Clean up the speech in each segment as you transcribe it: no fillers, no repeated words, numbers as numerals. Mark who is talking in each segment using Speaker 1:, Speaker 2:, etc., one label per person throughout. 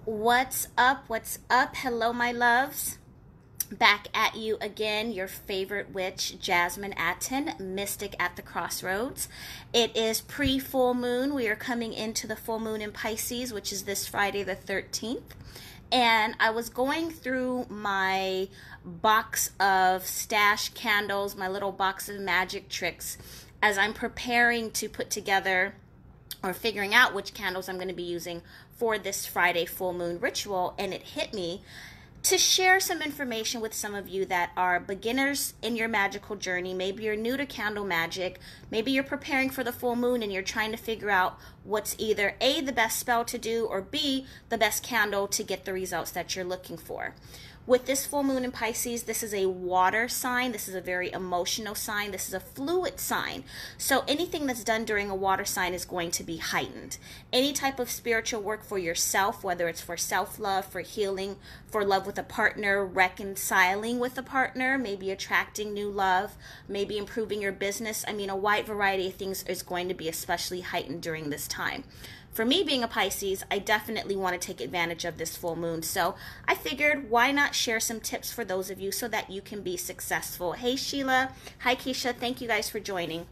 Speaker 1: What's up? What's up? Hello, my loves. Back at you again, your favorite witch, Jasmine Atten, mystic at the Crossroads. It is pre-full moon. We are coming into the full moon in Pisces, which is this Friday the 13th. And I was going through my box of stash candles, my little box of magic tricks, as I'm preparing to put together or figuring out which candles I'm going to be using for this Friday full moon ritual. And it hit me to share some information with some of you that are beginners in your magical journey. Maybe you're new to candle magic. Maybe you're preparing for the full moon and you're trying to figure out what's either A, the best spell to do, or B, the best candle to get the results that you're looking for. With this full moon in Pisces, this is a water sign. This is a very emotional sign. This is a fluid sign. So anything that's done during a water sign is going to be heightened. Any type of spiritual work for yourself, whether it's for self-love, for healing, for love with a partner, reconciling with a partner, maybe attracting new love, maybe improving your business. I mean, a wide variety of things is going to be especially heightened during this time. For me, being a Pisces, I definitely want to take advantage of this full moon. So I figured, why not share some tips for those of you so that you can be successful. Hey, Sheila. Hi, Keisha. Thank you guys for joining.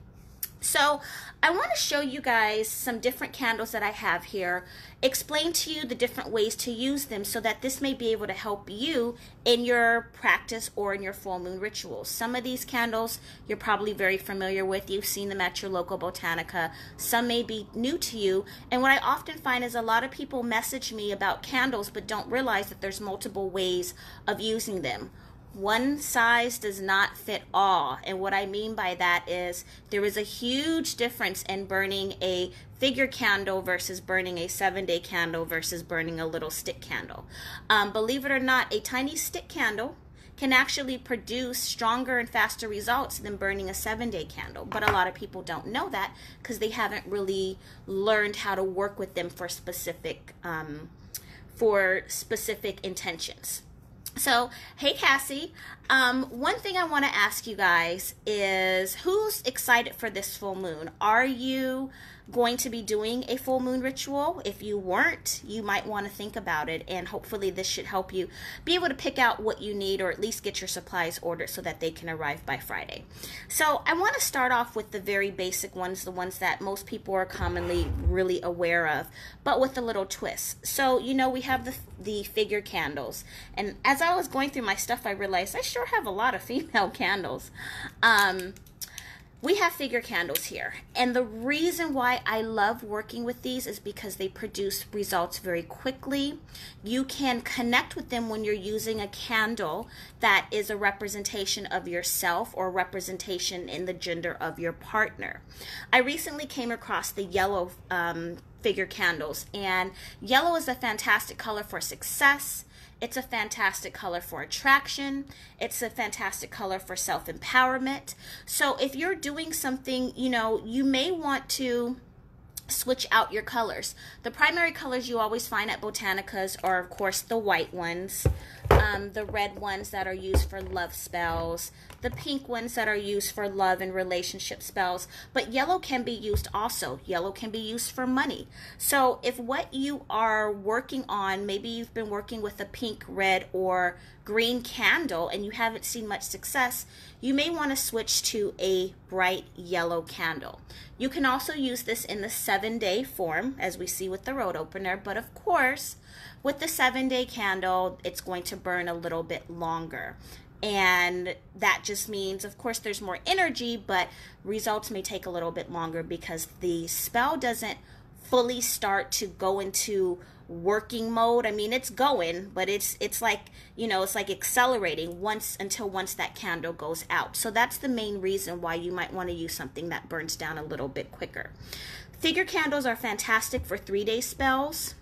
Speaker 1: So I want to show you guys some different candles that I have here, explain to you the different ways to use them so that this may be able to help you in your practice or in your full moon rituals. Some of these candles you're probably very familiar with. You've seen them at your local Botanica. Some may be new to you. And what I often find is a lot of people message me about candles but don't realize that there's multiple ways of using them. One size does not fit all. And what I mean by that is there is a huge difference in burning a figure candle versus burning a 7-day candle versus burning a little stick candle. Believe it or not, a tiny stick candle can actually produce stronger and faster results than burning a 7-day candle. But a lot of people don't know that because they haven't really learned how to work with them for specific intentions. So, hey Cassie, one thing I want to ask you guys is, who's excited for this full moon? Are you going to be doing a full moon ritual? If you weren't, you might want to think about it, and hopefully this should help you be able to pick out what you need, or at least get your supplies ordered so that they can arrive by Friday. So I want to start off with the very basic ones, the ones that most people are commonly really aware of, but with a little twist. So, you know, we have the figure candles, and as I was going through my stuff, I realized I sure have a lot of female candles. We have figure candles here, and the reason why I love working with these is because they produce results very quickly. You can connect with them when you're using a candle that is a representation of yourself or representation in the gender of your partner. I recently came across the yellow figure candles, and yellow is a fantastic color for success. It's a fantastic color for attraction. It's a fantastic color for self-empowerment. So if you're doing something, you know, you may want to switch out your colors. The primary colors you always find at Botanicas are, of course, the white ones, the red ones that are used for love spells, the pink ones that are used for love and relationship spells, but yellow can be used also. Yellow can be used for money. So if what you are working on, maybe you've been working with a pink, red, or green candle and you haven't seen much success, you may want to switch to a bright yellow candle. You can also use this in the 7-day form, as we see with the road opener, but of course, with the 7-day candle, it's going to burn a little bit longer. And that just means, of course, there's more energy, but results may take a little bit longer because the spell doesn't fully start to go into working mode. I mean, it's going, but it's like, you know, it's like accelerating once that candle goes out. So that's the main reason why you might want to use something that burns down a little bit quicker. Figure candles are fantastic for 3-day spells.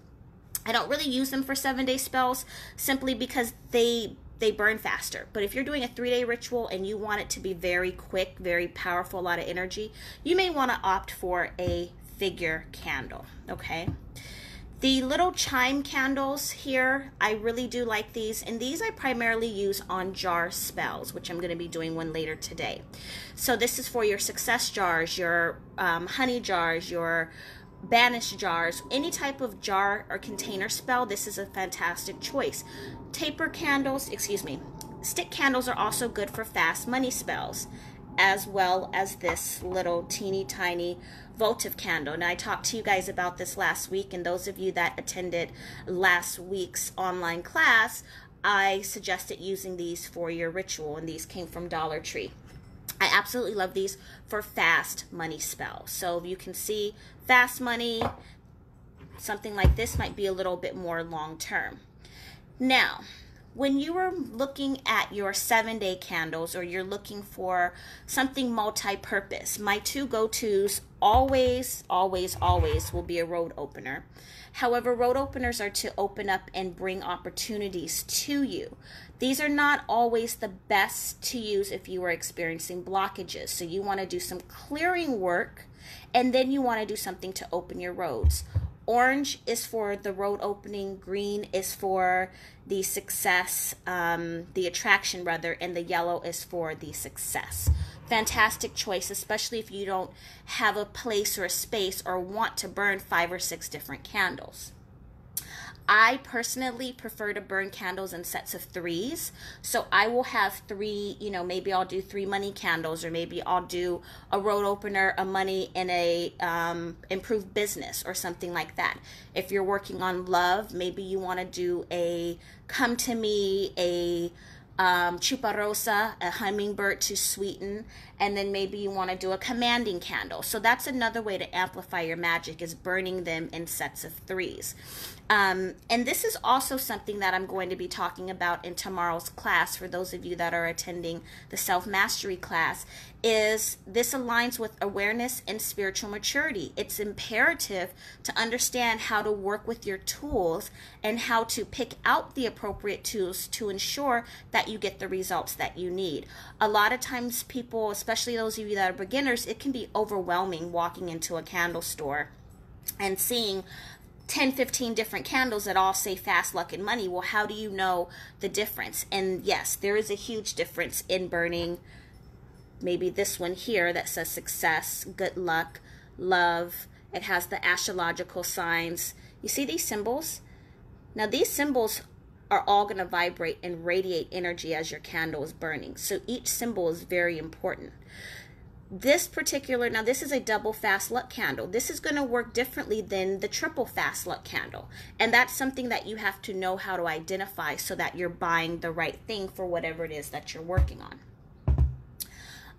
Speaker 1: I don't really use them for 7-day spells simply because they burn faster. But if you're doing a 3-day ritual and you want it to be very quick, very powerful, a lot of energy, you may want to opt for a figure candle, okay? The little chime candles here, I really do like these, and these I primarily use on jar spells, which I'm going to be doing one later today. So this is for your success jars, your honey jars, your banish jars, any type of jar or container spell, this is a fantastic choice. Taper candles, stick candles are also good for fast money spells, as well as this little teeny tiny votive candle. Now, I talked to you guys about this last week, and those of you that attended last week's online class, I suggested using these for your ritual, and these came from Dollar Tree. I absolutely love these for fast money spells. So you can see fast money, something like this might be a little bit more long term. Now, when you are looking at your 7-day candles, or you're looking for something multi-purpose, my two go-tos always will be a road opener. However, road openers are to open up and bring opportunities to you. These are not always the best to use if you are experiencing blockages. So you want to do some clearing work, and then you want to do something to open your roads. Orange is for the road opening, green is for the success, the attraction rather, and the yellow is for the success. Fantastic choice, especially if you don't have a place or a space or want to burn 5 or 6 different candles. I personally prefer to burn candles in sets of 3s. So I will have 3, maybe I'll do 3 money candles, or maybe I'll do a road opener, a money, and a improved business, or something like that. If you're working on love, maybe you want to do a come to me, a chuparosa, a hummingbird to sweeten, and then maybe you want to do a commanding candle. So that's another way to amplify your magic, is burning them in sets of 3s. And this is also something that I'm going to be talking about in tomorrow's class. For those of you that are attending the self-mastery class, is this aligns with awareness and spiritual maturity. It's imperative to understand how to work with your tools and how to pick out the appropriate tools to ensure that you get the results that you need. A lot of times people, especially those of you that are beginners, it can be overwhelming walking into a candle store and seeing 10, 15 different candles that all say fast luck and money. Well, how do you know the difference? And yes, there is a huge difference in burning maybe this one here that says success, good luck, love. It has the astrological signs. You see these symbols? Now these symbols are all going to vibrate and radiate energy as your candle is burning. So each symbol is very important. This particular, now this is a double fast luck candle. This is going to work differently than the triple fast luck candle. And that's something that you have to know how to identify so that you're buying the right thing for whatever it is that you're working on.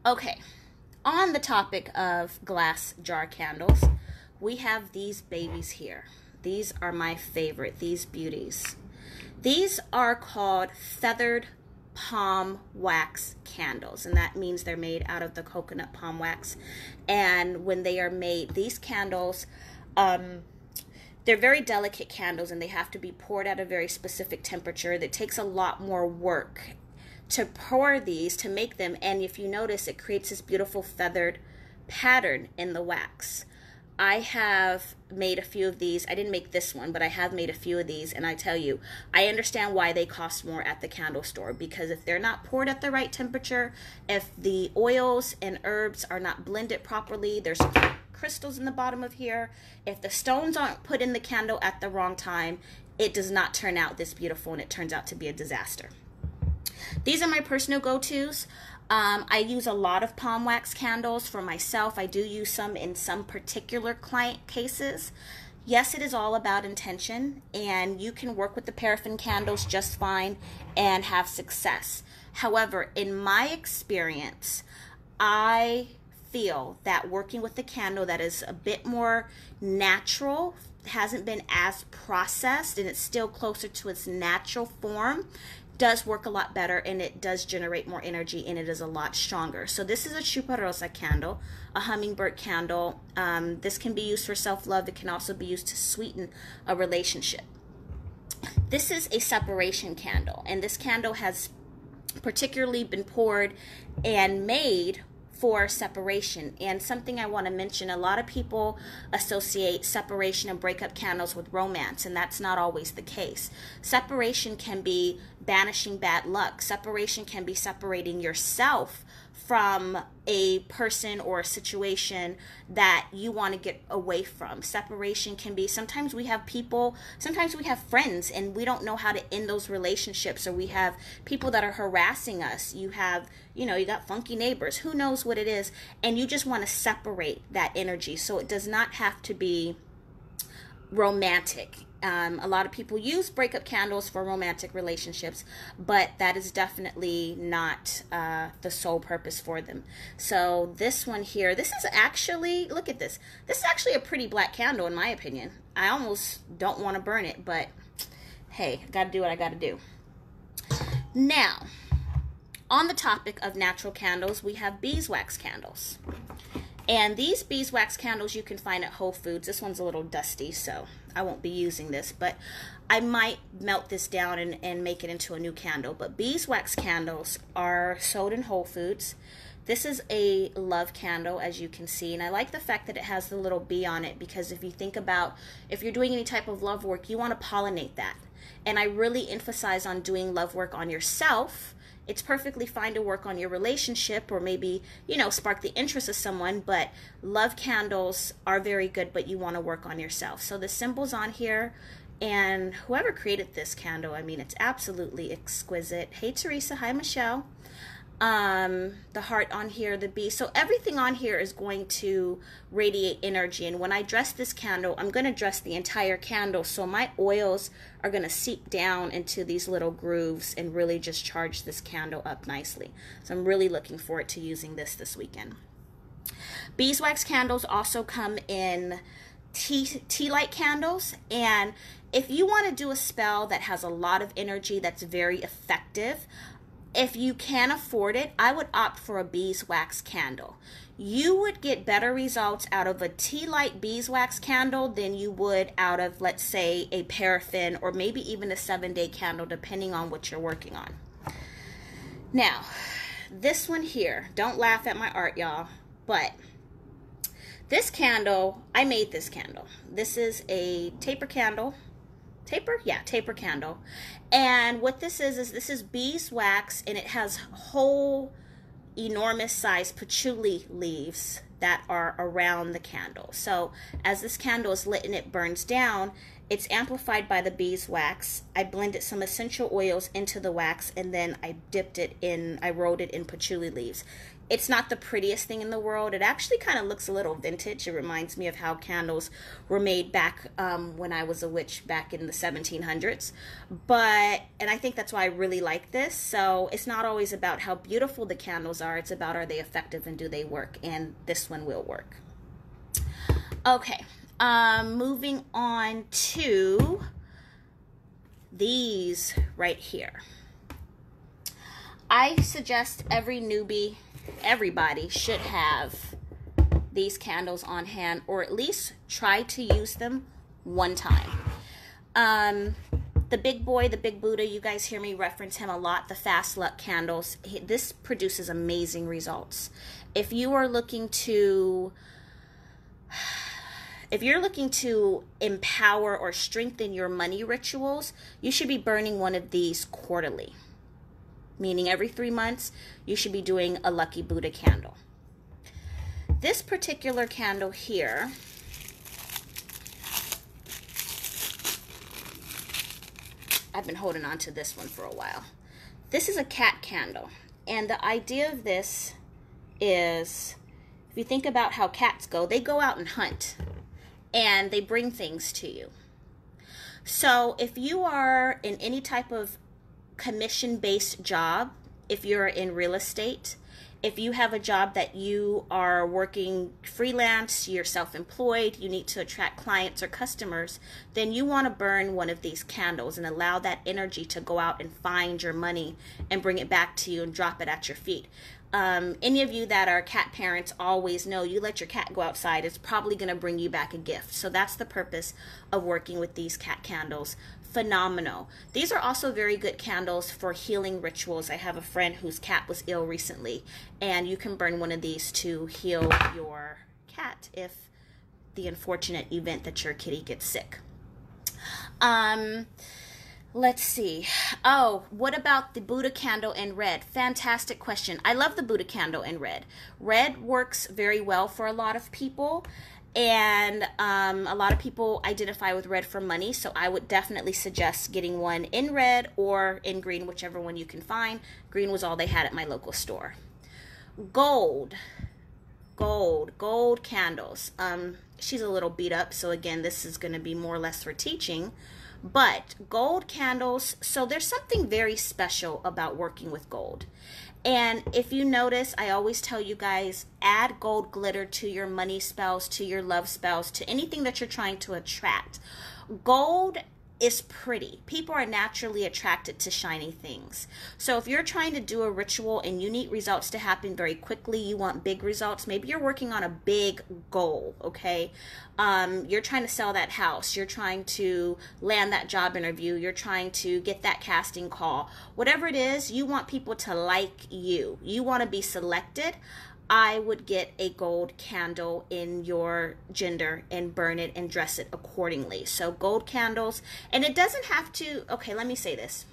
Speaker 1: Okay, on the topic of glass jar candles, we have these babies here. These are my favorite, these beauties. These are called feathered palm wax candles, and that means they're made out of the coconut palm wax. And when they are made, these candles, they're very delicate candles, and they have to be poured at a very specific temperature. That takes a lot more work to pour these, to make them. And if you notice, it creates this beautiful feathered pattern in the wax. I have made a few of these. I didn't make this one, but I have made a few of these, and I tell you, I understand why they cost more at the candle store, because if they're not poured at the right temperature, if the oils and herbs are not blended properly, there's crystals in the bottom of here, if the stones aren't put in the candle at the wrong time, it does not turn out this beautiful, and it turns out to be a disaster. These are my personal go-tos. I use a lot of palm wax candles for myself. I do use some in some particular client cases. Yes, it is all about intention, and you can work with the paraffin candles just fine and have success. However, in my experience, I feel that working with a candle that is a bit more natural, hasn't been as processed, and it's still closer to its natural form, does work a lot better, and it does generate more energy, and it is a lot stronger. So this is a chuparosa candle, a hummingbird candle. This can be used for self-love. It can also be used to sweeten a relationship. This is a separation candle, and this candle has particularly been poured and made for separation. And something I want to mention, a lot of people associate separation and breakup candles with romance, and that's not always the case. Separation can be banishing bad luck. Separation can be separating yourself from a person or a situation that you want to get away from. Separation can be, sometimes we have people, sometimes we have friends and we don't know how to end those relationships, or we have people that are harassing us. You have, you got funky neighbors, who knows what it is, and you just want to separate that energy. So it does not have to be romantic. A lot of people use breakup candles for romantic relationships, but that is definitely not the sole purpose for them. So this one here, this is actually, look at this. This is actually a pretty black candle in my opinion. I almost don't want to burn it, but hey, I got to do what I got to do. Now, on the topic of natural candles, we have beeswax candles. And these beeswax candles you can find at Whole Foods. This one's a little dusty, so I won't be using this, but I might melt this down and make it into a new candle. But beeswax candles are sold in Whole Foods. This is a love candle, as you can see, and I like the fact that it has the little bee on it, because if you think about, if you're doing any type of love work, you want to pollinate that. And I really emphasize on doing love work on yourself. It's perfectly fine to work on your relationship, or maybe, spark the interest of someone, but love candles are very good, but you want to work on yourself. So the symbol's on here, and whoever created this candle, I mean, it's absolutely exquisite. Hey, Teresa. Hi, Michelle. The heart on here, the bee. So everything on here is going to radiate energy. And when I dress this candle, I'm going to dress the entire candle. So my oils are going to seep down into these little grooves and really just charge this candle up nicely. So I'm really looking forward to using this weekend. Beeswax candles also come in tea light candles. And if you want to do a spell that has a lot of energy that's very effective, if you can afford it, I would opt for a beeswax candle. You would get better results out of a tea light beeswax candle than you would out of, let's say, a paraffin or maybe even a 7-day candle, depending on what you're working on. Now, this one here, don't laugh at my art, y'all, but this candle, I made this candle. This is a taper candle. Taper? Yeah, taper candle. And what this is this is beeswax, and it has whole enormous size patchouli leaves that are around the candle. So as this candle is lit and it burns down, it's amplified by the beeswax. I blended some essential oils into the wax, and then I rolled it in patchouli leaves. It's not the prettiest thing in the world. It actually kind of looks a little vintage. It reminds me of how candles were made back when I was a witch back in the 1700s. And I think that's why I really like this. So it's not always about how beautiful the candles are. It's about, are they effective and do they work? And this one will work. Okay. Moving on to these right here. I suggest everybody should have these candles on hand, or at least try to use them one time. The big boy, the big Buddha, you guys hear me reference him a lot, the Fast Luck candles. This produces amazing results. If you're looking to empower or strengthen your money rituals, you should be burning one of these quarterly. Meaning every 3 months, you should be doing a Lucky Buddha candle. This particular candle here, I've been holding on to this one for a while. This is a cat candle. And the idea of this is, if you think about how cats go, they go out and hunt. And they bring things to you. So if you are in any type of commission-based job, if you're in real estate, if you have a job that you are working freelance, you're self-employed, you need to attract clients or customers, then you want to burn one of these candles and allow that energy to go out and find your money and bring it back to you and drop it at your feet. Any of you that are cat parents always know, you let your cat go outside, it's probably going to bring you back a gift. So that's the purpose of working with these cat candles. Phenomenal. These are also very good candles for healing rituals. I have a friend whose cat was ill recently, and you can burn one of these to heal your cat if the unfortunate event that your kitty gets sick. Let's see. Oh, what about the Buddha candle in red? Fantastic question. I love the Buddha candle in red. Red works very well for a lot of people, and a lot of people identify with red for money, so I would definitely suggest getting one in red or in green, whichever one you can find. Green was all they had at my local store. Gold candles. She's a little beat up, so again, this is going to be more or less for teaching. But gold candles, so there's something very special about working with gold. And if you notice, I always tell you guys, add gold glitter to your money spells, to your love spells, to anything that you're trying to attract. Gold is pretty. People are naturally attracted to shiny things. So if you're trying to do a ritual and you need results to happen very quickly, you want big results, maybe you're working on a big goal, okay? You're trying to sell that house, you're trying to land that job interview, you're trying to get that casting call. Whatever it is, you want people to like you. You want to be selected. I would get a gold candle in your gender and burn it and dress it accordingly. So gold candles, and it doesn't have to, okay, let me say this.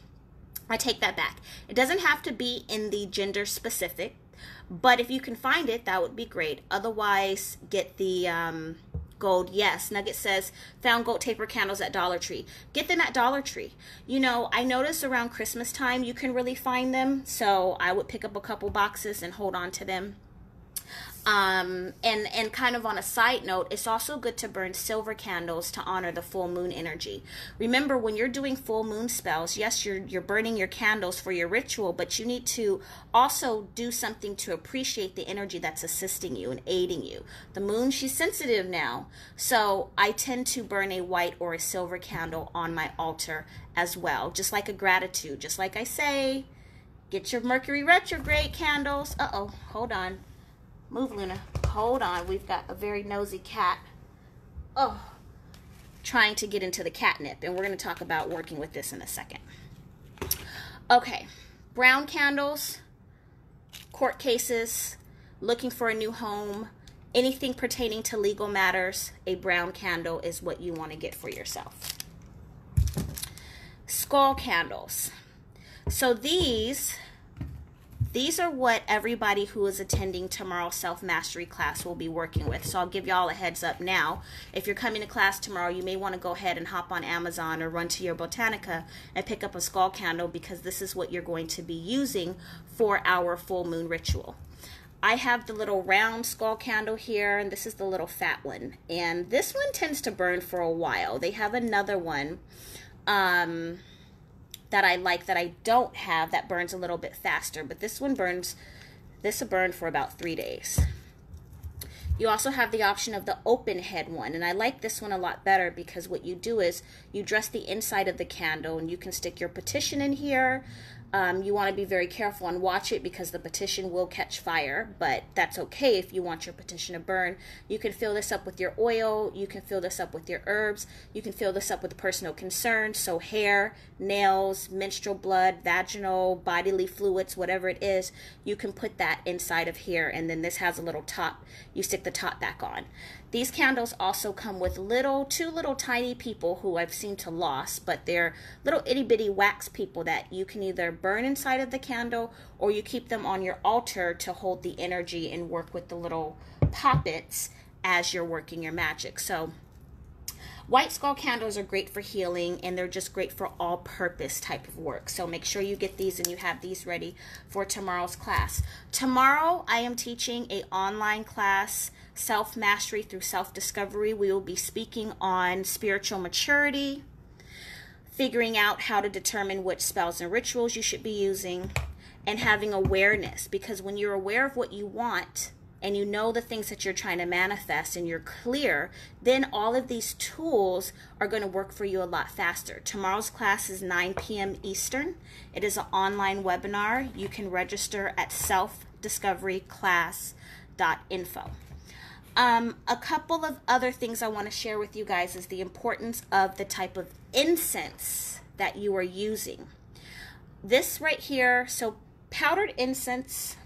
Speaker 1: I take that back. It doesn't have to be in the gender specific, but if you can find it, that would be great. Otherwise, get the gold. Yes, Nugget says, found gold taper candles at Dollar Tree. Get them at Dollar Tree. You know, I notice around Christmas time, you can really find them. So I would pick up a couple boxes and hold on to them. And kind of on a side note, it's also good to burn silver candles to honor the full moon energy. Remember, when you're doing full moon spells, yes, you're burning your candles for your ritual, but you need to also do something to appreciate the energy that's assisting you and aiding you. The moon, she's sensitive now, so I tend to burn a white or a silver candle on my altar as well, just like a gratitude. Just like I say, get your Mercury retrograde candles. Uh-oh, hold on. Move, Luna. Hold on. We've got a very nosy cat. Oh, trying to get into the catnip. And we're going to talk about working with this in a second. Okay. Brown candles, court cases, looking for a new home, anything pertaining to legal matters, a brown candle is what you want to get for yourself. Skull candles. So these are what everybody who is attending tomorrow's self-mastery class will be working with. So I'll give y'all a heads up now. If you're coming to class tomorrow, you may want to go ahead and hop on Amazon or run to your Botanica and pick up a skull candle, because this is what you're going to be using for our full moon ritual. I have the little round skull candle here, and this is the little fat one. And this one tends to burn for a while. They have another one that I like that I don't have that burns a little bit faster, but this one burns, this will burn for about 3 days. You also have the option of the open head one, and I like this one a lot better because what you do is you dress the inside of the candle, and you can stick your petition in here. You want to be very careful and watch it because the petition will catch fire, but that's okay if you want your petition to burn. You can fill this up with your oil, you can fill this up with your herbs, you can fill this up with personal concerns, so hair, nails, menstrual blood, vaginal, bodily fluids, whatever it is, you can put that inside of here, and then this has a little top. You stick the top back on. These candles also come with two little tiny people who I've seen to loss, but they're little itty bitty wax people that you can either burn inside of the candle or you keep them on your altar to hold the energy and work with the little poppets as you're working your magic. So white skull candles are great for healing, and they're just great for all-purpose type of work. So make sure you get these and you have these ready for tomorrow's class. Tomorrow I am teaching an online class, Self-Mastery through Self-Discovery. We will be speaking on spiritual maturity, figuring out how to determine which spells and rituals you should be using, and having awareness, because when you're aware of what you want and you know the things that you're trying to manifest and you're clear, then all of these tools are going to work for you a lot faster. Tomorrow's class is 9 p.m. Eastern. It is an online webinar. You can register at selfdiscoveryclass.info. A couple of other things I want to share with you guys is the importance of the type of incense that you are using. This right here, so powdered incense,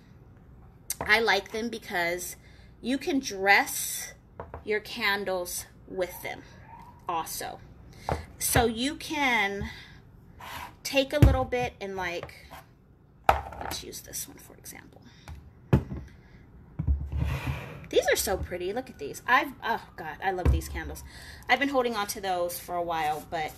Speaker 1: I like them because you can dress your candles with them also. So you can take a little bit and like, let's use this one for example. These are so pretty. Look at these. Oh God, I love these candles. I've been holding on to those for a while, but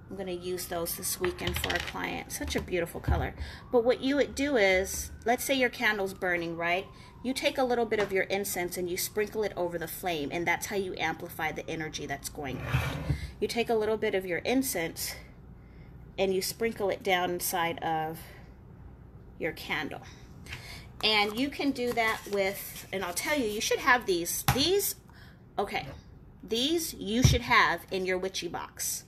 Speaker 1: I'm going to use those this weekend for a client. Such a beautiful color. But what you would do is, let's say your candle's burning, right? You take a little bit of your incense and you sprinkle it over the flame, and that's how you amplify the energy that's going out. You take a little bit of your incense and you sprinkle it down inside of your candle. And you can do that with, and I'll tell you, you should have these. These you should have in your witchy box.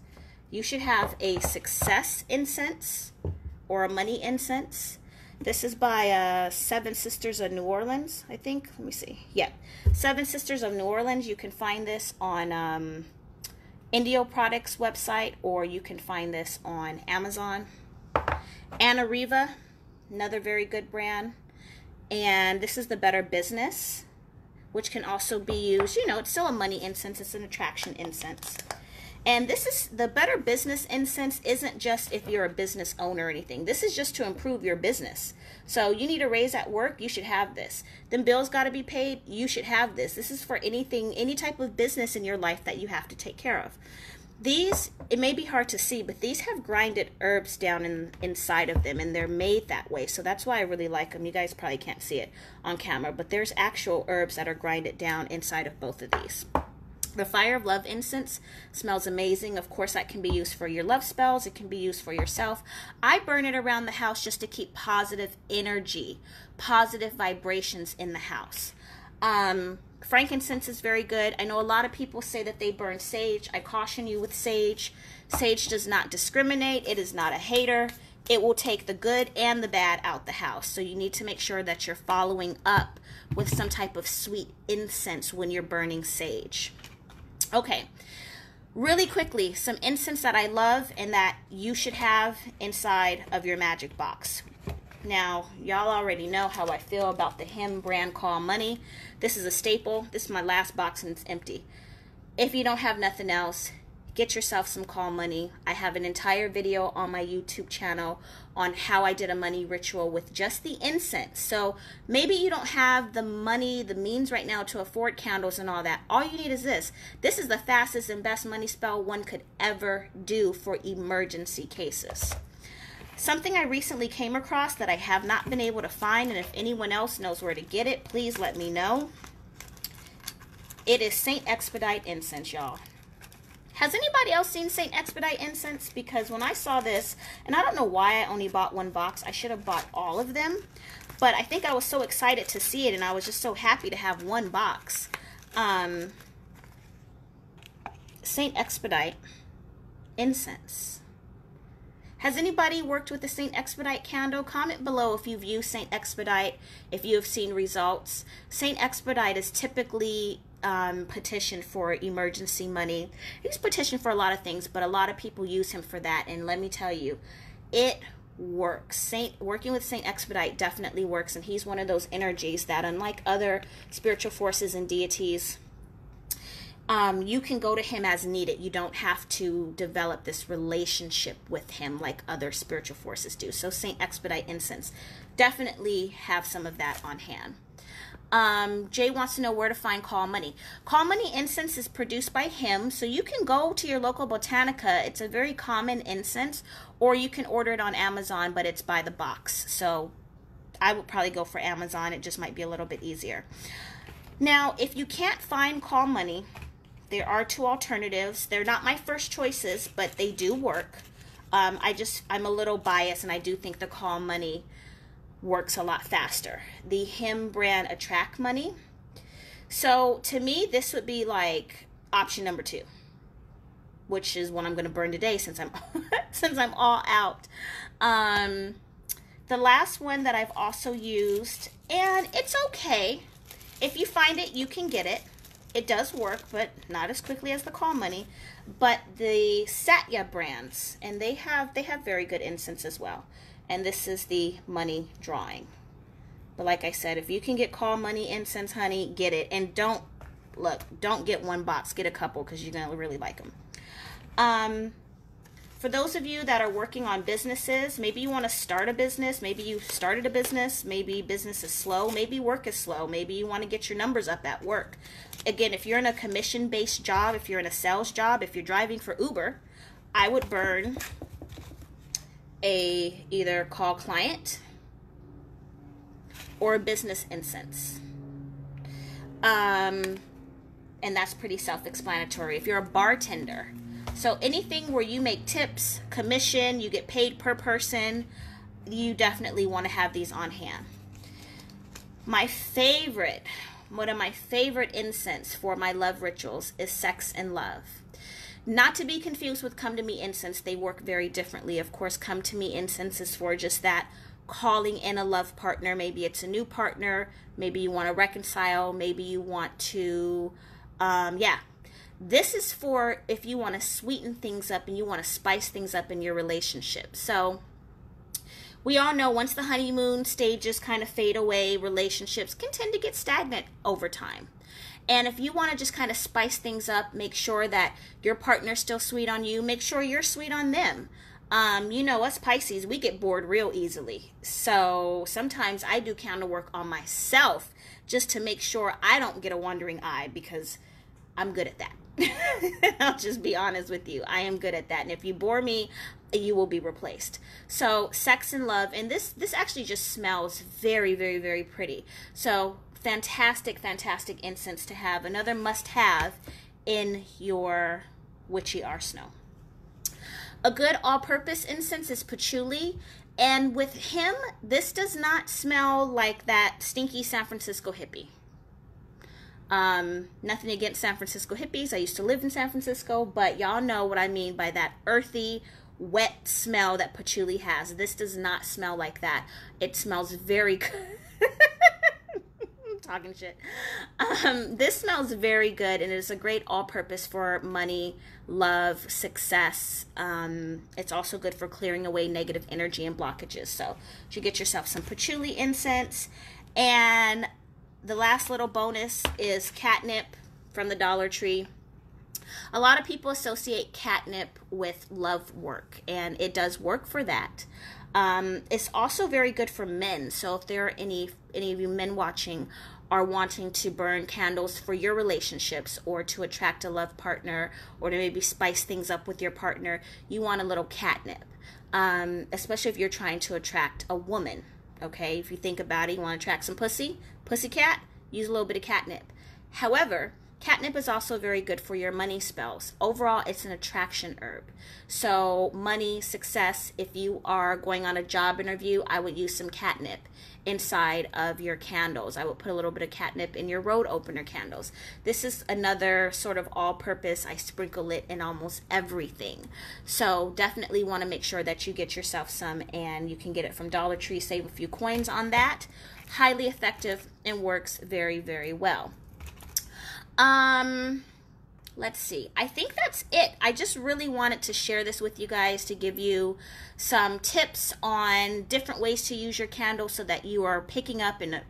Speaker 1: You should have a success incense or a money incense. This is by Seven Sisters of New Orleans, I think. Let me see. Yeah, Seven Sisters of New Orleans. You can find this on Indio Products website, or you can find this on Amazon. Anna Riva, another very good brand. And this is the Better Business, which can also be used, you know, it's still a money incense, it's an attraction incense. And this is, the Better Business incense isn't just if you're a business owner or anything. This is just to improve your business. So you need a raise at work, you should have this. Then bills got to be paid, you should have this. This is for anything, any type of business in your life that you have to take care of. These, it may be hard to see, but these have grinded herbs down inside of them, and they're made that way. So that's why I really like them. You guys probably can't see it on camera, but there's actual herbs that are grinded down inside of both of these. The Fire of Love incense smells amazing. Of course, that can be used for your love spells. It can be used for yourself. I burn it around the house just to keep positive energy, positive vibrations in the house. Frankincense is very good. I know a lot of people say that they burn sage. I caution you with sage. Sage does not discriminate. It is not a hater. It will take the good and the bad out the house. So you need to make sure that you're following up with some type of sweet incense when you're burning sage. Okay, really quickly, some incense that I love and that you should have inside of your magic box. Now, y'all already know how I feel about the Him brand Call Money. This is a staple. This is my last box and it's empty. If you don't have nothing else, get yourself some Call Money. I have an entire video on my YouTube channel on how I did a money ritual with just the incense. So maybe you don't have the money, the means right now to afford candles and all that. All you need is this. This is the fastest and best money spell one could ever do for emergency cases. Something I recently came across that I have not been able to find, and if anyone else knows where to get it, please let me know. It is Saint Expedite incense, y'all. Has anybody else seen Saint Expedite incense? Because when I saw this, and I don't know why I only bought one box. I should have bought all of them. But I think I was so excited to see it, and I was just so happy to have one box. Saint Expedite incense. Has anybody worked with the Saint Expedite candle? Comment below if you've used Saint Expedite, if you have seen results. Saint Expedite is typically petitioned for emergency money. He's petitioned for a lot of things, but a lot of people use him for that. And let me tell you, it works. Working with Saint Expedite definitely works, and he's one of those energies that, unlike other spiritual forces and deities, you can go to him as needed. You don't have to develop this relationship with him like other spiritual forces do. So Saint Expedite incense, definitely have some of that on hand. Jay wants to know where to find Call Money. Call Money incense is produced by him, so you can go to your local Botanica. It's a very common incense, or you can order it on Amazon, but it's by the box. So I would probably go for Amazon. It just might be a little bit easier. Now, if you can't find Call Money, there are two alternatives. They're not my first choices, but they do work. I'm a little biased, and I do think the Call Money works a lot faster. The Him brand Attract Money. So to me, this would be like option number 2, which is what I'm going to burn today since I'm since I'm all out. The last one that I've also used, and it's okay. If you find it, you can get it. It does work, but not as quickly as the Call Money. But the Satya brands, and they have very good incense as well. And this is the money drawing. But like I said, if you can get Call Money incense, honey, get it. And don't get one box, get a couple, because you're gonna really like them. For those of you that are working on businesses, maybe you want to start a business, maybe you started a business, maybe business is slow, maybe work is slow, maybe you want to get your numbers up at work. Again, if you're in a commission-based job, if you're in a sales job, if you're driving for Uber, I would burn a either call client or a business incense. And that's pretty self-explanatory. If you're a bartender, so anything where you make tips, commission, you get paid per person, you definitely want to have these on hand. One of my favorite incense for my love rituals is Sex and Love. Not to be confused with Come to Me incense. They work very differently. Of course, Come to Me incense is for just that, calling in a love partner. Maybe it's a new partner. Maybe you want to reconcile. Maybe you want to, This is for if you want to sweeten things up and you want to spice things up in your relationship. So we all know once the honeymoon stages kind of fade away, relationships can tend to get stagnant over time. And if you want to just kind of spice things up, make sure that your partner's still sweet on you, make sure you're sweet on them. You know, us Pisces, we get bored real easily. So sometimes I do candle work on myself just to make sure I don't get a wandering eye, because I'm good at that. I'll just be honest with you. I am good at that. And if you bore me, you will be replaced. So Sex and Love. And this actually just smells very, very, very pretty. So fantastic, fantastic incense to have. Another must-have in your witchy arsenal. A good all-purpose incense is patchouli. And with him, this does not smell like that stinky San Francisco hippie. Nothing against San Francisco hippies. I used to live in San Francisco, but y'all know what I mean by that earthy, wet smell that patchouli has. This does not smell like that. It smells very good. Talking shit. This smells very good, and it is a great all-purpose for money, love, success. It's also good for clearing away negative energy and blockages. So you should get yourself some patchouli incense. And the last little bonus is catnip from the Dollar Tree. A lot of people associate catnip with love work, and it does work for that. It's also very good for men. So if there are any of you men watching are wanting to burn candles for your relationships, or to attract a love partner, or to maybe spice things up with your partner, you want a little catnip. Especially if you're trying to attract a woman. Okay, if you think about it, you want to attract some pussycat, use a little bit of catnip. However, catnip is also very good for your money spells. Overall, it's an attraction herb. So money, success, if you are going on a job interview, I would use some catnip inside of your candles. I would put a little bit of catnip in your road opener candles. This is another sort of all-purpose. I sprinkle it in almost everything. So definitely want to make sure that you get yourself some, and you can get it from Dollar Tree. Save a few coins on that. Highly effective and works very, very well. Let's see. I think that's it. I just really wanted to share this with you guys to give you some tips on different ways to use your candle so that you are picking up and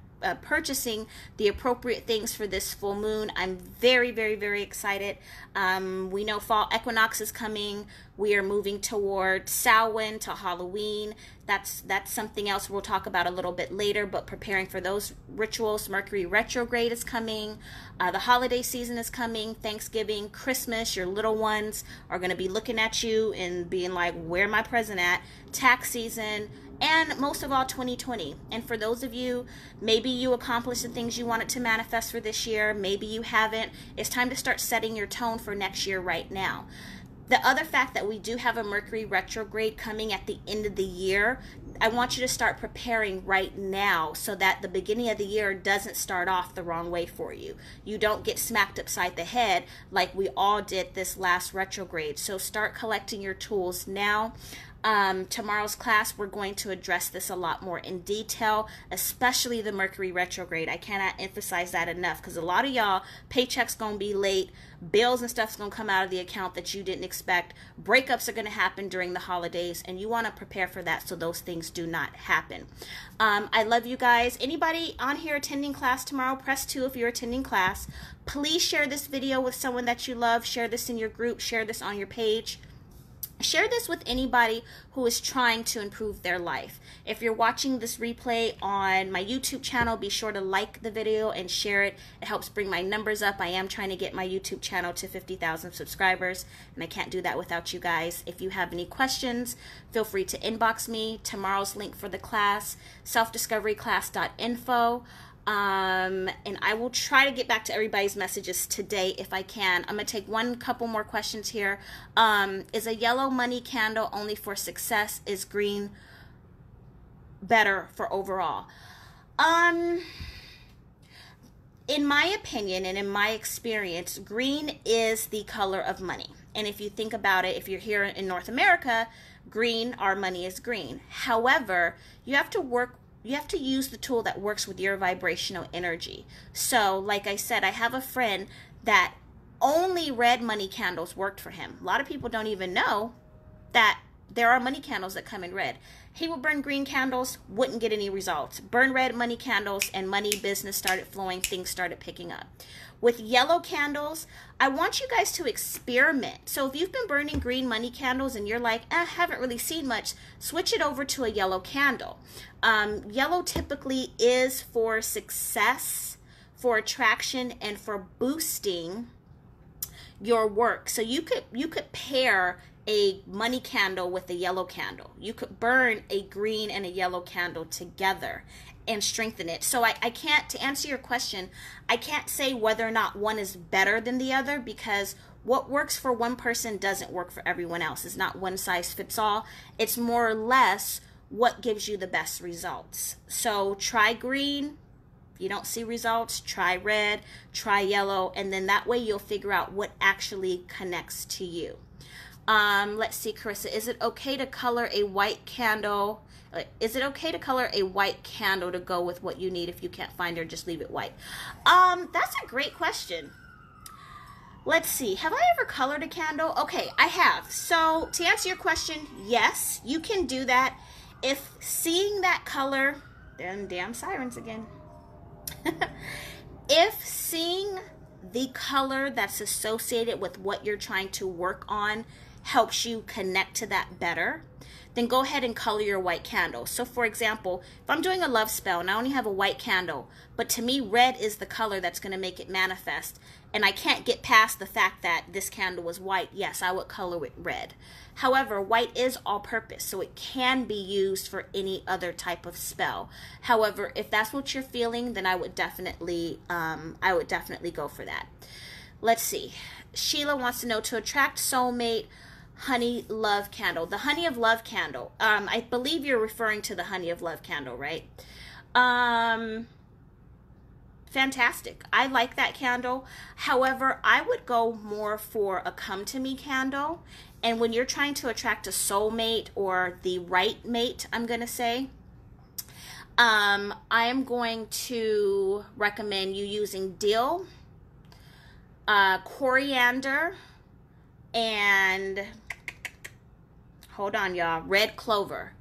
Speaker 1: purchasing the appropriate things for this full moon. I'm very, very, very excited. We know fall equinox is coming. We are moving toward Samhain to Halloween. That's something else we'll talk about a little bit later, but preparing for those rituals. Mercury retrograde is coming. The holiday season is coming. Thanksgiving, Christmas, your little ones are going to be looking at you and being like, where my present at? Tax season. And most of all, 2020. And for those of you, maybe you accomplished the things you wanted to manifest for this year. Maybe you haven't. It's time to start setting your tone for next year right now. The other fact that we do have a Mercury retrograde coming at the end of the year, I want you to start preparing right now so that the beginning of the year doesn't start off the wrong way for you. You don't get smacked upside the head like we all did this last retrograde. So start collecting your tools now. Tomorrow's class, we're going to address this a lot more in detail, especially the Mercury retrograde. I cannot emphasize that enough, because a lot of y'all, paychecks going to be late, bills and stuff's going to come out of the account that you didn't expect, breakups are going to happen during the holidays, and you want to prepare for that so those things do not happen. I love you guys. Anybody on here attending class tomorrow, press 2 if you're attending class. Please share this video with someone that you love. Share this in your group. Share this on your page. Share this with anybody who is trying to improve their life. If you're watching this replay on my YouTube channel, be sure to like the video and share it. It helps bring my numbers up. I am trying to get my YouTube channel to 50,000 subscribers, and I can't do that without you guys. If you have any questions, feel free to inbox me. Tomorrow's link for the class, selfdiscoveryclass.info. And I will try to get back to everybody's messages today if I can. I'm going to take couple more questions here. Is a yellow money candle only for success? Is green better for overall? In my opinion and in my experience, green is the color of money. And if you think about it, if you're here in North America, green, our money is green. However, you have to use the tool that works with your vibrational energy. So, like I said, I have a friend that only red money candles worked for him. A lot of people don't even know that there are money candles that come in red. He would burn green candles, wouldn't get any results. Burn red money candles, and money, business started flowing, things started picking up. With yellow candles, I want you guys to experiment. So if you've been burning green money candles and you're like, I haven't really seen much, switch it over to a yellow candle. Yellow typically is for success, for attraction, and for boosting your work. So you could pair a money candle with a yellow candle. You could burn a green and a yellow candle together and strengthen it. So I can't, to answer your question, I can't say whether or not one is better than the other, because what works for one person doesn't work for everyone else. It's not one size fits all. It's more or less what gives you the best results. So try green. If you don't see results, try red, try yellow, and then that way you'll figure out what actually connects to you. Let's see, Carissa, is it okay to color a white candle? Is it okay to color a white candle to go with what you need? If you can't find it, just leave it white. That's a great question. Let's see. Have I ever colored a candle? Okay, I have. So to answer your question, yes, you can do that. If seeing that color, them damn sirens again. If seeing the color that's associated with what you're trying to work on helps you connect to that better, then go ahead and color your white candle. So for example, if I'm doing a love spell and I only have a white candle, but to me red is the color that's going to make it manifest, and I can't get past the fact that this candle was white, yes, I would color it red. However, white is all purpose, so it can be used for any other type of spell. However, if that's what you're feeling, then I would definitely go for that. Let's see. Sheila wants to know, to attract soulmate, honey love candle. The honey of love candle. I believe you're referring to the honey of love candle, right? Fantastic. I like that candle. However, I would go more for a come to me candle. And when you're trying to attract a soulmate or the right mate, I'm going to say, I am going to recommend you using dill, coriander, and hold on, y'all, red clover.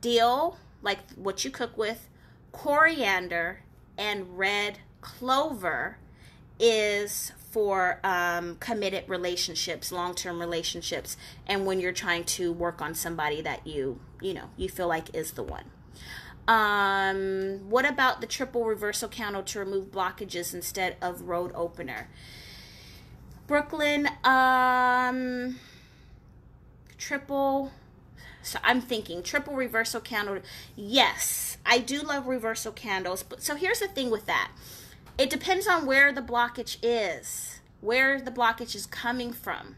Speaker 1: Dill, like what you cook with, coriander, and red clover is for committed relationships, long-term relationships, and when you're trying to work on somebody that you feel like is the one. What about the triple reversal candle to remove blockages instead of road opener? Brooklyn, triple, so I'm thinking triple reversal candle. Yes, I do love reversal candles, but so here's the thing with that. It depends on where the blockage is, where the blockage is coming from.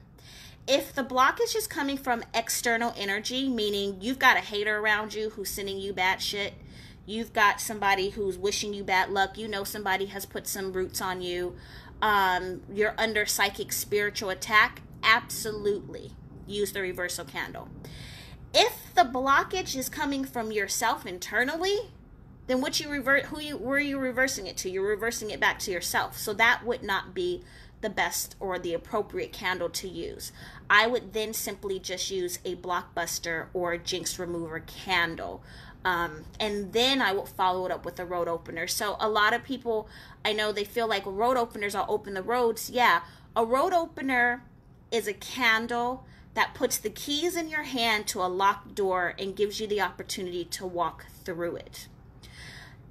Speaker 1: If the blockage is coming from external energy, meaning you've got a hater around you who's sending you bad shit, you've got somebody who's wishing you bad luck, somebody has put some roots on you, you're under psychic spiritual attack, absolutely use the reversal candle. If the blockage is coming from yourself internally, then where are you reversing it to? You're reversing it back to yourself. So that would not be the best or the appropriate candle to use. I would then simply just use a blockbuster or a jinx remover candle. And then I will follow it up with a road opener. So a lot of people, I know they feel like road openers will open the roads. Yeah, a road opener is a candle that puts the keys in your hand to a locked door and gives you the opportunity to walk through it.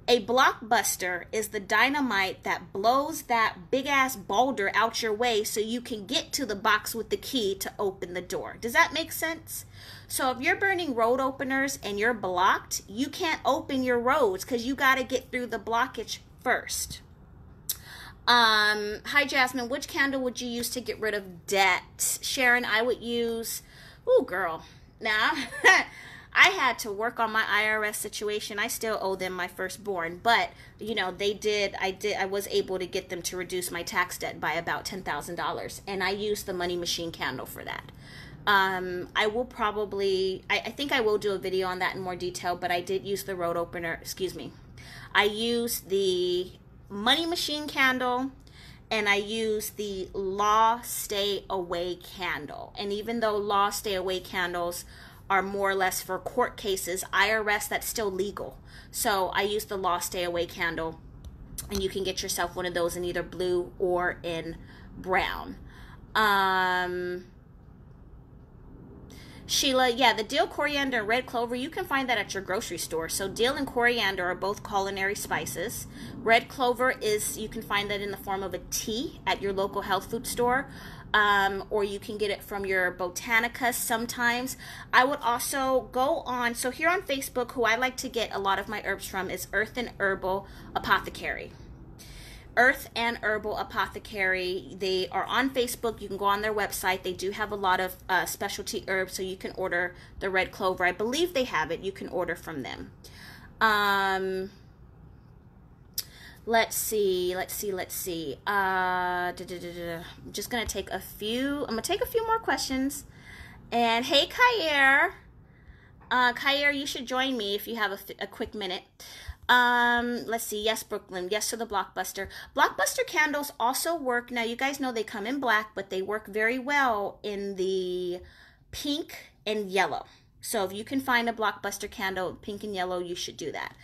Speaker 1: A blockbuster is the dynamite that blows that big ass boulder out your way so you can get to the box with the key to open the door. Does that make sense? So if you're burning road openers and you're blocked, you can't open your roads because you got to get through the blockage first. Hi Jasmine, which candle would you use to get rid of debt? Sharon, I would use, ooh girl, now I had to work on my IRS situation. I still owe them my firstborn, but you know, I was able to get them to reduce my tax debt by about $10,000, and I used the money machine candle for that. I will probably, I think I will do a video on that in more detail, but I did use the road opener, I used the money machine candle, and I use the law stay away candle. And even though law stay away candles are more or less for court cases, IRS, that's still legal. So I use the law stay away candle, and you can get yourself one of those in either blue or in brown. Sheila, yeah, the dill, coriander, and red clover, you can find that at your grocery store. So dill and coriander are both culinary spices. Red clover is, you can find that in the form of a tea at your local health food store, or you can get it from your botanica sometimes. I would also go on, so here on Facebook, who I like to get a lot of my herbs from is Earth and Herbal Apothecary. Earth and Herbal Apothecary. They are on Facebook. You can go on their website. They do have a lot of specialty herbs, so you can order the red clover. I believe they have it. You can order from them. Let's see. I'm just going to take a few. I'm going to take a few more questions. And hey, Kayer. Kayer, you should join me if you have a quick minute. Let's see. Yes, Brooklyn. Yes to the blockbuster. Blockbuster candles also work. Now, you guys know they come in black, but they work very well in the pink and yellow. So if you can find a blockbuster candle, pink and yellow, you should do that.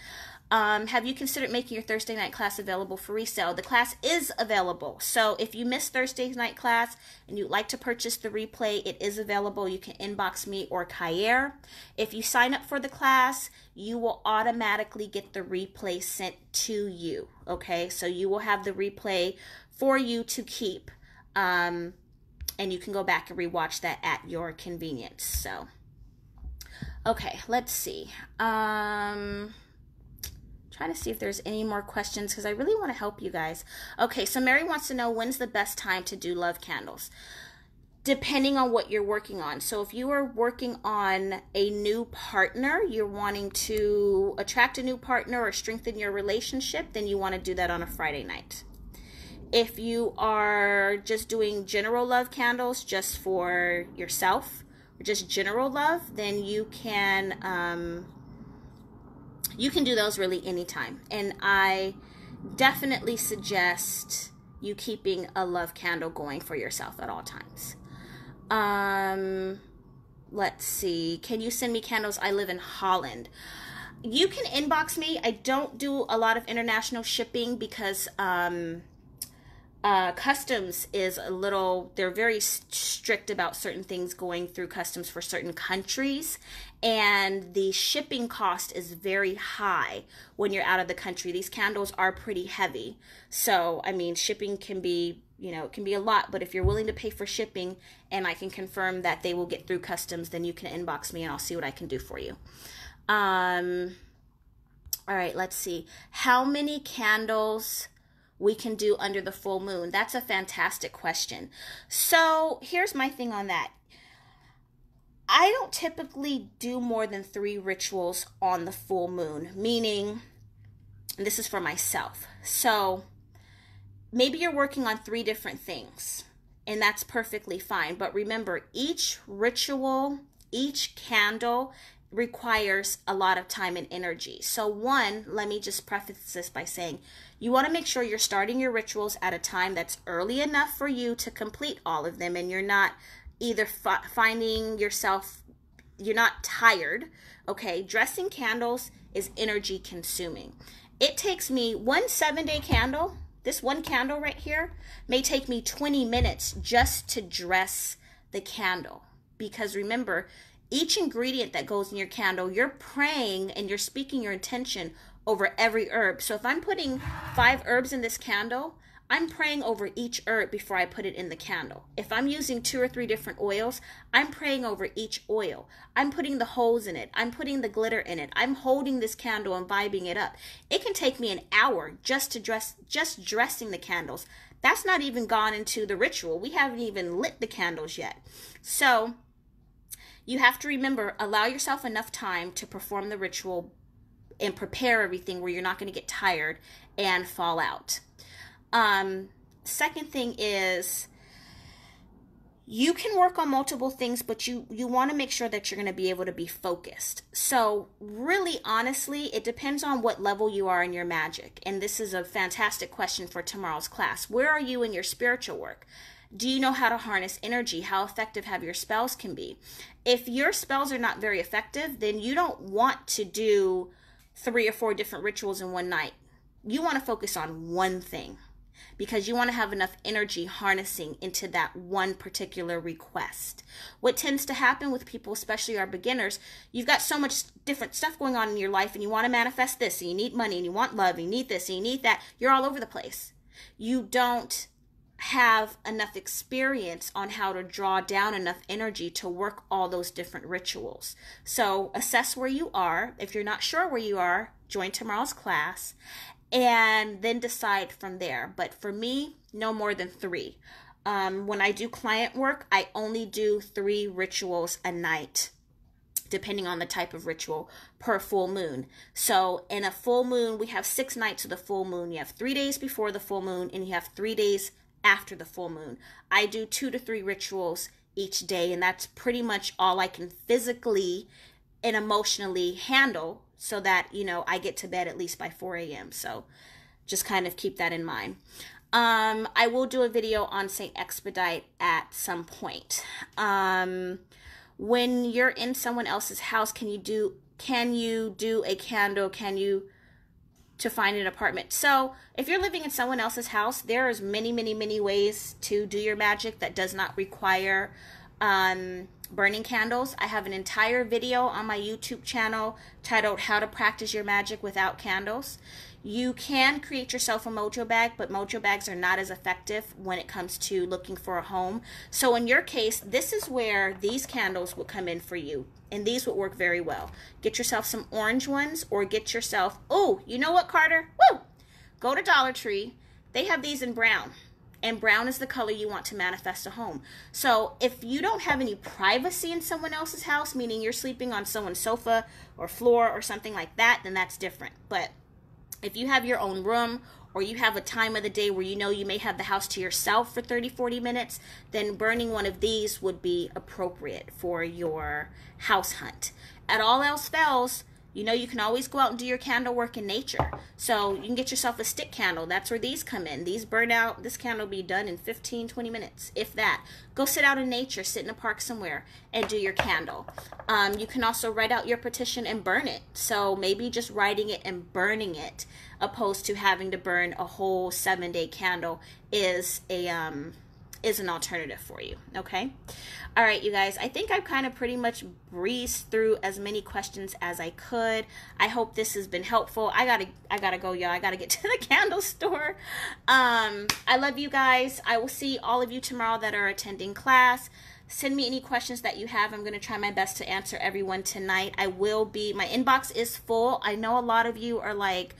Speaker 1: Have you considered making your Thursday night class available for resale? The class is available. So if you missed Thursday's night class and you'd like to purchase the replay, it is available. You can inbox me or Kayer. If you sign up for the class, you will automatically get the replay sent to you. Okay, so you will have the replay for you to keep. And you can go back and rewatch that at your convenience. So, okay, let's see. Trying to see if there's any more questions because I really want to help you guys. Okay, so Mary wants to know when's the best time to do love candles. Depending on what you're working on. So if you are working on a new partner, you're wanting to attract a new partner or strengthen your relationship, then you want to do that on a Friday night. If you are just doing general love candles just for yourself, or just general love, then you can do those really anytime. And I definitely suggest you keeping a love candle going for yourself at all times. Let's see. Can you send me candles? I live in Holland. You can inbox me. I don't do a lot of international shipping because customs is a little, they're very strict about certain things going through customs for certain countries, and the shipping cost is very high when you're out of the country. These candles are pretty heavy, so I mean shipping can be, you know, it can be a lot, but if you're willing to pay for shipping and I can confirm that they will get through customs, then you can inbox me and I'll see what I can do for you. All right, let's see. How many candles we can do under the full moon? That's a fantastic question. So here's my thing on that. I don't typically do more than 3 rituals on the full moon, meaning, and this is for myself. So maybe you're working on 3 different things, and that's perfectly fine. But remember, each ritual, each candle requires a lot of time and energy. So one, let me just preface this by saying, you want to make sure you're starting your rituals at a time that's early enough for you to complete all of them, and you're not either finding yourself, you're not tired. Okay, dressing candles is energy consuming. It takes me one 7-day candle, this one candle right here, may take me 20 minutes just to dress the candle. because remember, each ingredient that goes in your candle, you're praying and you're speaking your intention over every herb. So if I'm putting 5 herbs in this candle, I'm praying over each herb before I put it in the candle. If I'm using 2 or 3 different oils, I'm praying over each oil. I'm putting the holes in it. I'm putting the glitter in it. I'm holding this candle and vibing it up. It can take me an hour just dressing the candles. That's not even gone into the ritual. We haven't even lit the candles yet. So you have to remember, allow yourself enough time to perform the ritual and prepare everything where you're not going to get tired and fall out. Second thing is, you can work on multiple things, but you want to make sure that you're going to be able to be focused. So really, honestly, it depends on what level you are in your magic. And this is a fantastic question for tomorrow's class. Where are you in your spiritual work? Do you know how to harness energy? How effective have your spells can be? If your spells are not very effective, then you don't want to do 3 or 4 different rituals in one night. You want to focus on one thing, because you want to have enough energy harnessing into that one particular request. What tends to happen with people, especially our beginners, you've got so much different stuff going on in your life and you want to manifest this, and you need money, and you want love, and you need this, and you need that. You're all over the place. You don't have enough experience on how to draw down enough energy to work all those different rituals. So assess where you are. If you're not sure where you are, join tomorrow's class and then decide from there. But for me, no more than 3. When I do client work, I only do 3 rituals a night, depending on the type of ritual, per full moon. So in a full moon, we have 6 nights of the full moon. You have 3 days before the full moon, and you have 3 days after the full moon. I do 2 to 3 rituals each day, and that's pretty much all I can physically and emotionally handle, so that, you know, I get to bed at least by 4 a.m. So just kind of keep that in mind. I will do a video on St. Expedite at some point. When you're in someone else's house, can you do a candle? To find an apartment? So if you're living in someone else's house, there's many ways to do your magic that does not require burning candles. I have an entire video on my YouTube channel titled How to Practice Your Magic Without Candles. You can create yourself a mojo bag, but mojo bags are not as effective when it comes to looking for a home. So in your case, this is where these candles would come in for you, and these would work very well. Get yourself some orange ones, or get yourself, oh, you know what, Carter? Woo! Go to Dollar Tree. They have these in brown. And brown is the color you want to manifest a home. So if you don't have any privacy in someone else's house, meaning you're sleeping on someone's sofa or floor or something like that, then that's different. But if you have your own room, or you have a time of the day where you know you may have the house to yourself for 30-40 minutes, then burning one of these would be appropriate for your house hunt. At all else fails, you know, you can always go out and do your candle work in nature. So you can get yourself a stick candle. That's where these come in. These burn out. This candle will be done in 15-20 minutes, if that. Go sit out in nature, sit in a park somewhere, and do your candle. You can also write out your petition and burn it. So maybe just writing it and burning it, opposed to having to burn a whole 7-day candle, is an alternative for you. Okay. All right, you guys, I think I've kind of pretty much breezed through as many questions as I could. I hope this has been helpful. I gotta go, y'all. I gotta get to the candle store. I love you guys. I will see all of you tomorrow that are attending class. Send me any questions that you have. I'm going to try my best to answer everyone tonight. My inbox is full. I know a lot of you are like,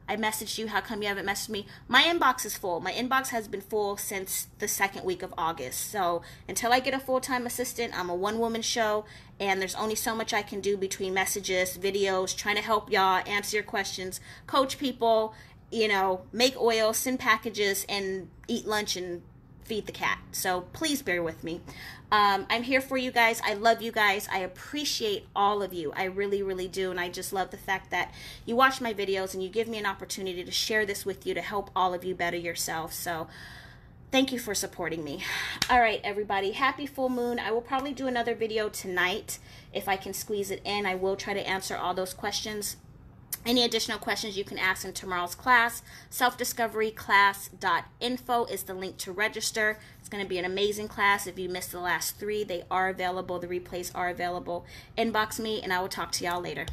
Speaker 1: I messaged you, how come you haven't messaged me? My inbox is full. My inbox has been full since the 2nd week of August. So until I get a full-time assistant, I'm a one-woman show, and there's only so much I can do between messages, videos, trying to help y'all, answer your questions, coach people, you know, make oil, send packages, and eat lunch and feed the cat. So please bear with me. I'm here for you guys. I love you guys. I appreciate all of you. I really, really do. And I just love the fact that you watch my videos and you give me an opportunity to share this with you to help all of you better yourself. So thank you for supporting me. All right, everybody. Happy full moon. I will probably do another video tonight if I can squeeze it in. I will try to answer all those questions. Any additional questions you can ask in tomorrow's class. Selfdiscoveryclass.info is the link to register. It's going to be an amazing class. If you missed the last 3, they are available. The replays are available. Inbox me, and I will talk to y'all later.